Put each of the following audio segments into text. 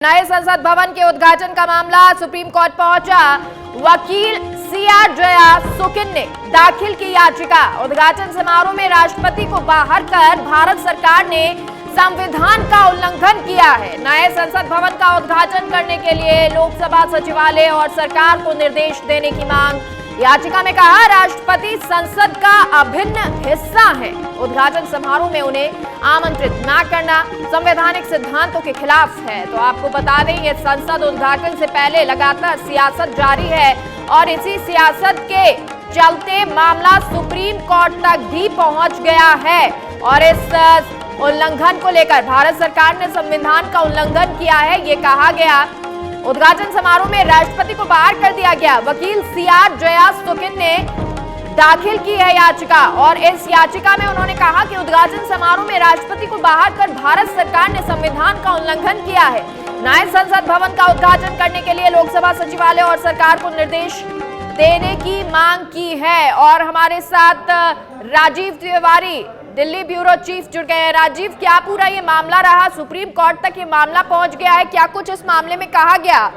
नए संसद भवन के उद्घाटन का मामला सुप्रीम कोर्ट पहुंचा। वकील सीआर जया सुकिन ने दाखिल की याचिका। उद्घाटन समारोह में राष्ट्रपति को बाहर कर भारत सरकार ने संविधान का उल्लंघन किया है। नए संसद भवन का उद्घाटन करने के लिए लोकसभा सचिवालय और सरकार को निर्देश देने की मांग। याचिका में कहा, राष्ट्रपति संसद का अभिन्न हिस्सा है। उद्घाटन समारोह में उन्हें आमंत्रित न करना संवैधानिक सिद्धांतों के खिलाफ है। तो आपको बता दें, ये संसद उद्घाटन से पहले लगातार सियासत जारी है और इसी सियासत के चलते मामला सुप्रीम कोर्ट तक भी पहुंच गया है। और इस उल्लंघन को लेकर भारत सरकार ने संविधान का उल्लंघन किया है, ये कहा गया। उद्घाटन समारोह में राष्ट्रपति को बाहर कर दिया गया। वकील सीआर जया सुकिन ने दाखिल की है याचिका और इस याचिका में उन्होंने कहा कि उद्घाटन समारोह में राष्ट्रपति को बाहर कर भारत सरकार ने संविधान का उल्लंघन किया है। नए संसद भवन का उद्घाटन करने के लिए लोकसभा सचिवालय और सरकार को निर्देश देने की मांग की है। और हमारे साथ राजीव तिवारी, दिल्ली ब्यूरो चीफ, जुड़ गए हैं। राजीव, क्या पूरा ये मामला रहा? सुप्रीम कोर्ट तक ये मामला पहुंच गया है, क्या कुछ इस मामले में कहा गया?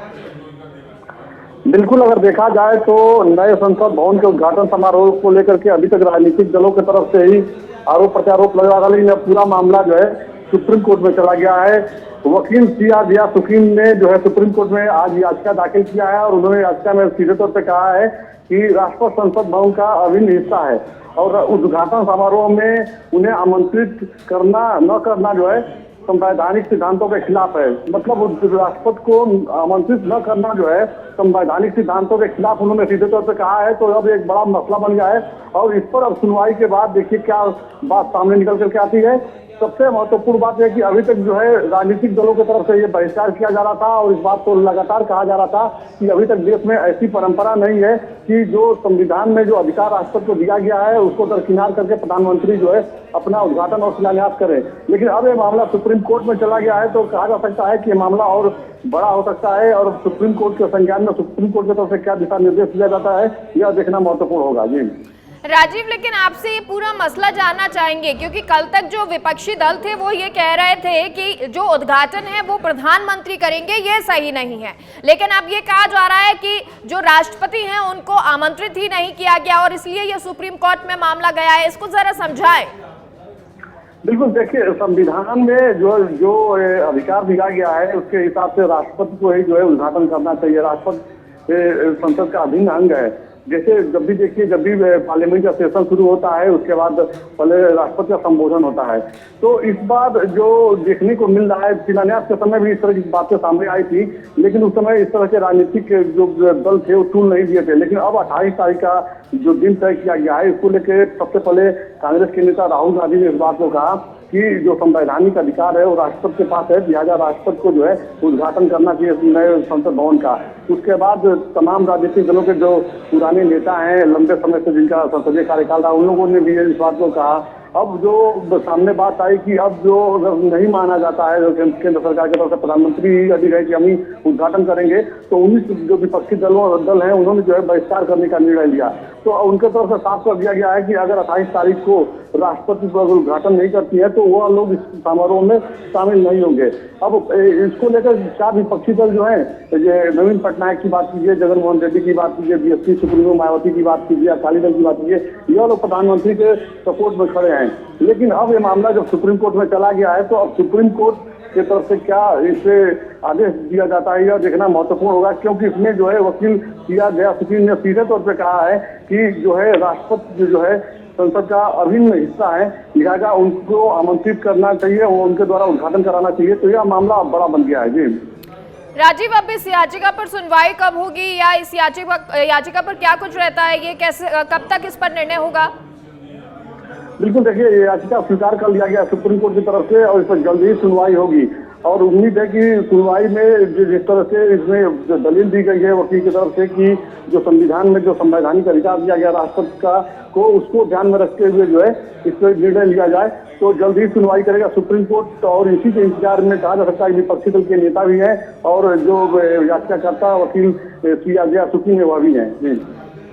बिल्कुल, अगर देखा जाए तो नए संसद भवन के उद्घाटन समारोह को लेकर के अभी तक राजनीतिक दलों की तरफ से ही आरोप प्रत्यारोप लगा रहा, लेकिन अब पूरा मामला जो है सुप्रीम कोर्ट में चला गया है। वकील सीआर जया सुकिन ने जो है सुप्रीम कोर्ट में आज याचिका दाखिल किया है और उन्होंने याचिका में सीधे तौर पर कहा है कि राष्ट्रपति संसद भवन का अभिन्न हिस्सा है और उद्घाटन समारोह में उन्हें आमंत्रित करना न करना जो है संवैधानिक सिद्धांतों के खिलाफ है। मतलब राष्ट्रपति को आमंत्रित न करना जो है संवैधानिक सिद्धांतों के खिलाफ उन्होंने सीधे तौर पर कहा है। तो अब एक बड़ा मसला बन गया है और इस पर अब सुनवाई के बाद देखिए क्या बात सामने निकल करके आती है। सबसे महत्वपूर्ण बात यह कि अभी तक जो है राजनीतिक दलों की तरफ से ये बहिष्कार किया जा रहा था और इस बात को लगातार कहा जा रहा था कि अभी तक देश में ऐसी परंपरा नहीं है कि जो संविधान में जो अधिकार राष्ट्रपति को दिया गया है उसको दरकिनार करके प्रधानमंत्री जो है अपना उद्घाटन और शिलान्यास करे। लेकिन अब ये मामला सुप्रीम कोर्ट में चला गया है तो कहा जा सकता है कि ये मामला और बड़ा हो सकता है और सुप्रीम कोर्ट के संज्ञान में सुप्रीम कोर्ट की तरफ से क्या दिशा निर्देश दिया जाता है यह देखना महत्वपूर्ण होगा। जी राजीव, लेकिन आपसे ये पूरा मसला जानना चाहेंगे क्योंकि कल तक जो विपक्षी दल थे वो ये कह रहे थे कि जो उद्घाटन है वो प्रधानमंत्री करेंगे, ये सही नहीं है। लेकिन अब ये कहा जा रहा है कि जो राष्ट्रपति हैं उनको आमंत्रित ही नहीं किया गया और इसलिए ये सुप्रीम कोर्ट में मामला गया है। इसको जरा समझाएं। बिल्कुल, देखिए संविधान में जो अधिकार दिया गया है उसके हिसाब से राष्ट्रपति को ही जो है उद्घाटन करना चाहिए। राष्ट्रपति संसद का अभिन्न अंग है। जैसे जब भी पार्लियामेंट का सेशन शुरू होता है उसके बाद पहले राष्ट्रपति का संबोधन होता है। तो इस बार जो देखने को मिल रहा है, शिलान्यास के समय भी इस तरह की बातें सामने आई थी, लेकिन उस समय इस तरह के राजनीतिक जो दल थे वो टूल नहीं दिए थे। लेकिन अब 28 तारीख का जो दिन तय किया गया है इसको लेकर सबसे पहले कांग्रेस के नेता राहुल गांधी ने इस बात को कहा कि जो संवैधानिक अधिकार है वो राष्ट्रपति के पास है, लिहाजा राष्ट्रपति को जो है उद्घाटन करना चाहिए नए संसद भवन का। उसके बाद तमाम राजनीतिक दलों के जो पुराने नेता हैं, लंबे समय से जिनका संसदीय कार्यकाल रहा, उन लोगों ने भी इस बात को कहा। अब जो सामने बात आई कि अब जो नहीं माना जाता है केंद्र सरकार की तरफ से प्रधानमंत्री अधिक है कि हम ही उद्घाटन करेंगे, तो 19 जो विपक्षी दल हैं उन्होंने जो है बहिष्कार करने का निर्णय लिया। तो उनके तरफ से साफ कर दिया गया है कि अगर 28 तारीख को राष्ट्रपति उद्घाटन नहीं करती है तो वह लोग इस समारोह में शामिल नहीं होंगे। अब इसको लेकर 4 विपक्षी दल जो है, नवीन पटनायक की बात कीजिए, जगनमोहन रेड्डी की बात कीजिए, बीएसपी सुप्रीमो मायावती की बात कीजिए, अकाली दल की बात कीजिए, यह लोग प्रधानमंत्री के सपोर्ट में खड़े हैं। लेकिन अब ये मामला जब सुप्रीम कोर्ट में चला गया है तो अब सुप्रीम कोर्ट की तरफ से क्या इसे आदेश दिया जाता है यह देखना महत्वपूर्ण होगा, क्योंकि इसमें जो है वकील सीआर जया सुकिन ने सीधे तौर पर कहा है कि जो है राष्ट्रपति जो है संसद का अभिन्न हिस्सा है, लिहाजा उनको आमंत्रित करना चाहिए, वो उनके द्वारा उद्घाटन कराना चाहिए। तो यह मामला अब बड़ा बन गया है। जी राजीव, अब इस याचिका पर सुनवाई कब होगी या इस याचिका पर क्या कुछ रहता है, ये कैसे कब तक इस पर निर्णय होगा? बिल्कुल, देखिए ये याचिका स्वीकार कर लिया गया सुप्रीम कोर्ट की तरफ से और इस पर जल्द ही सुनवाई होगी और उम्मीद है कि सुनवाई में जिस तरह से इसमें दलील दी गई है वकील की तरफ से कि जो संविधान में जो संवैधानिक अधिकार दिया गया राष्ट्रपति का को उसको ध्यान में रखते हुए जो है इस पर निर्णय लिया जाए तो जल्द ही सुनवाई करेगा सुप्रीम कोर्ट। और इसी के इंतजार में कहा जा सकता है विपक्षी दल के नेता भी हैं और जो याचिकाकर्ता वकील सीआर जया सुकिन है वह भी है।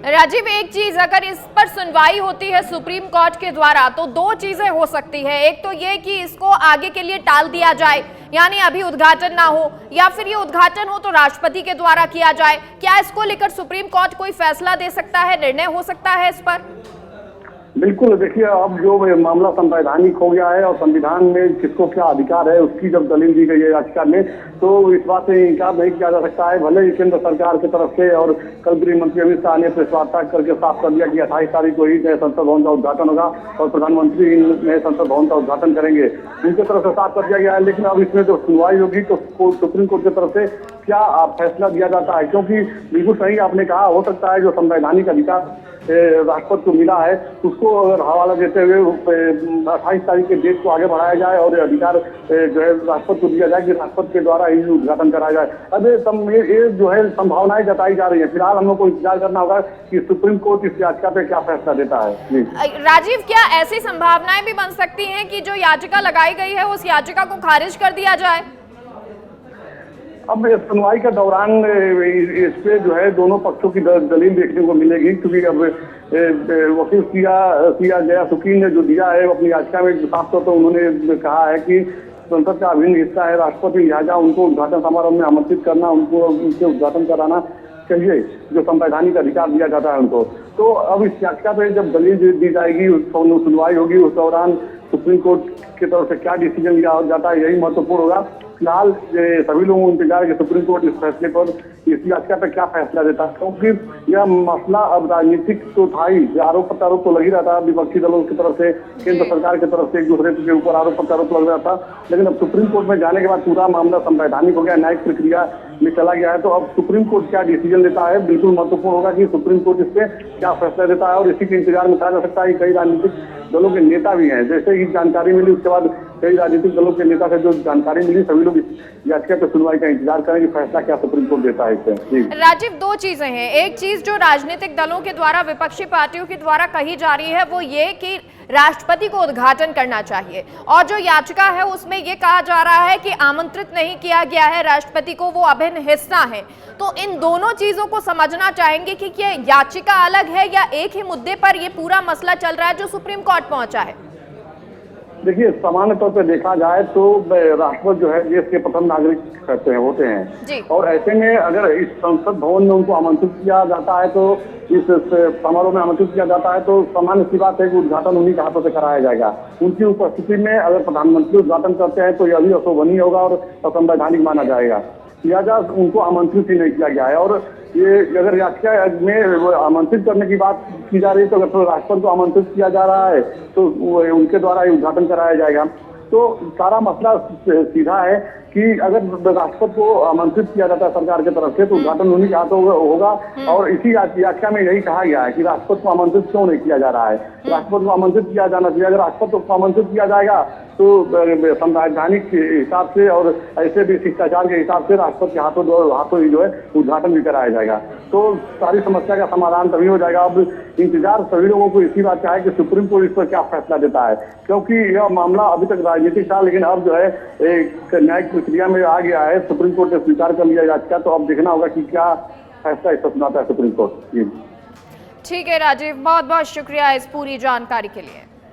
राजीव, एक चीज, अगर इस पर सुनवाई होती है सुप्रीम कोर्ट के द्वारा तो दो चीजें हो सकती है। एक तो ये कि इसको आगे के लिए टाल दिया जाए, यानी अभी उद्घाटन ना हो, या फिर ये उद्घाटन हो तो राष्ट्रपति के द्वारा किया जाए। क्या इसको लेकर सुप्रीम कोर्ट कोई फैसला दे सकता है, निर्णय हो सकता है इस पर? बिल्कुल, देखिए अब जो मामला संवैधानिक हो गया है और संविधान में किसको क्या अधिकार है उसकी जब दलील दी गई है याचिका में, तो इस बात से इनकार नहीं किया जा सकता है। भले ही केंद्र सरकार की तरफ से और कल गृह मंत्री अमित शाह ने प्रेस वार्ता करके साफ कर दिया कि 28 तारीख को ही नए संसद भवन का उद्घाटन होगा और प्रधानमंत्री नए संसद भवन का उद्घाटन करेंगे, उनकी तरफ से साफ कर दिया गया है। लेकिन अब इसमें जो सुनवाई होगी तो सुप्रीम कोर्ट की तरफ से क्या फैसला दिया जाता है, क्योंकि बिल्कुल सही आपने कहा, हो सकता है जो संवैधानिक अधिकार राष्ट्रपति को मिला है उसको अगर हवाला देते हुए 28 तारीख के डेट को आगे बढ़ाया जाए और अधिकार जो है राष्ट्रपति को दिया जाए कि राष्ट्रपति के द्वारा ही उद्घाटन कराया जाए। अब ये जो है संभावनाएं जताई जा रही है। फिलहाल हम लोग को इंतजार करना होगा कि सुप्रीम कोर्ट इस याचिका पे क्या फैसला देता है। राजीव, क्या ऐसी संभावनाएं भी बन सकती हैं कि जो याचिका लगाई गई है उस याचिका को खारिज कर दिया जाए? अब सुनवाई के दौरान इस पे जो है दोनों पक्षों की दलील देखने को मिलेगी, क्योंकि अब वकील सिया जया सुकीन ने जो दिया है अपनी याचिका में साफ तौर पर उन्होंने कहा है कि संसद का अभिन्न हिस्सा है राष्ट्रपति, लिहाजा उनको उद्घाटन समारोह में आमंत्रित करना, उनको उनसे उद्घाटन कराना चाहिए, जो संवैधानिक अधिकार दिया जाता है उनको। तो अब इस याचिका पे जब दलील दी जाएगी, सुनवाई होगी, उस दौरान सुप्रीम कोर्ट की तरफ से क्या डिसीजन लिया जाता है यही महत्वपूर्ण होगा। फिलहाल सभी लोगों को इंतजार है कि सुप्रीम कोर्ट इस फैसले पर, इस याचिका पर क्या फैसला देता है, क्योंकि यह मसला अब राजनीतिक तो था ही, आरोप प्रत्यारोप तो लगी रहा था विपक्षी दलों की तरफ से, केंद्र सरकार की तरफ से एक दूसरे के ऊपर आरोप प्रत्यारोप लग रहा था। लेकिन अब सुप्रीम कोर्ट में जाने के बाद पूरा मामला संवैधानिक हो गया, न्यायिक प्रक्रिया में चला गया है। तो अब सुप्रीम कोर्ट क्या डिसीजन लेता है बिल्कुल महत्वपूर्ण होगा कि सुप्रीम कोर्ट इस पे क्या फैसला देता है, और इसी के इंतजार में कहा जा सकता है कि कई राजनीतिक दलों के नेता भी हैं। जैसे ही जानकारी मिली उसके बाद कई राजनीतिक दलों के नेता से जो जानकारी मिली, सभी लोग याचिका पर सुनवाई का इंतजार करें कि फैसला क्या सुप्रीम कोर्ट देता है इससे। राजीव, दो चीजें हैं। एक चीज जो राजनीतिक दलों के द्वारा, विपक्षी पार्टियों के द्वारा कही जा रही है वो ये कि राष्ट्रपति को उद्घाटन करना चाहिए, और जो याचिका है उसमें ये कहा जा रहा है कि आमंत्रित नहीं किया गया है राष्ट्रपति को, वो अभिन्न हिस्सा है। तो इन दोनों चीजों को समझना चाहेंगे कि क्या याचिका अलग है या एक ही मुद्दे पर ये पूरा मसला चल रहा है जो सुप्रीम कोर्ट पहुंचा है? देखिए, सामान्य तौर पर देखा जाए तो राष्ट्रपति जो है देश के प्रथम नागरिक होते हैं, और ऐसे में अगर इस संसद भवन में उनको आमंत्रित किया जाता है, तो इस समारोह में आमंत्रित किया जाता है, तो सामान्य सी बात है कि उद्घाटन उन्हीं के हाथों से कराया जाएगा। उनकी उपस्थिति में अगर प्रधानमंत्री उद्घाटन करते हैं तो यह भी अशोभनीय होगा और असंवैधानिक माना जाएगा, लिहाजा उनको आमंत्रित ही नहीं किया गया है। और ये अगर याचिका में आमंत्रित करने की बात की जा रही है तो अगर राष्ट्रपति को आमंत्रित किया जा रहा है तो उनके द्वारा ही उद्घाटन कराया जाएगा। तो सारा मसला सीधा है कि अगर राष्ट्रपति को आमंत्रित किया जाता है सरकार की तरफ से तो उद्घाटन उन्हीं के हाथों होगा, और इसी याचिका में यही कहा गया है कि राष्ट्रपति को आमंत्रित क्यों नहीं किया जा रहा है। राष्ट्रपति को आमंत्रित किया जाना चाहिए। अगर राष्ट्रपति को आमंत्रित किया जाएगा तो संवैधानिक हिसाब से और ऐसे भी शिष्टाचार के हिसाब से राष्ट्रपति के हाथों ही जो है उद्घाटन भी कराया जाएगा। तो सारी समस्या का समाधान तभी हो जाएगा। अब इंतजार सभी लोगों को इसी बात का है कि सुप्रीम कोर्ट इस पर क्या फैसला देता है, क्योंकि यह मामला अभी तक राजनीतिक था, लेकिन अब जो है एक न्यायिक प्रक्रिया में आ गया है। सुप्रीम कोर्ट ने स्वीकार कर लिया याचिका, तो अब देखना होगा कि क्या फैसला इस पर सुनाता है सुप्रीम कोर्ट। ठीक है राजीव, बहुत बहुत शुक्रिया इस पूरी जानकारी के लिए।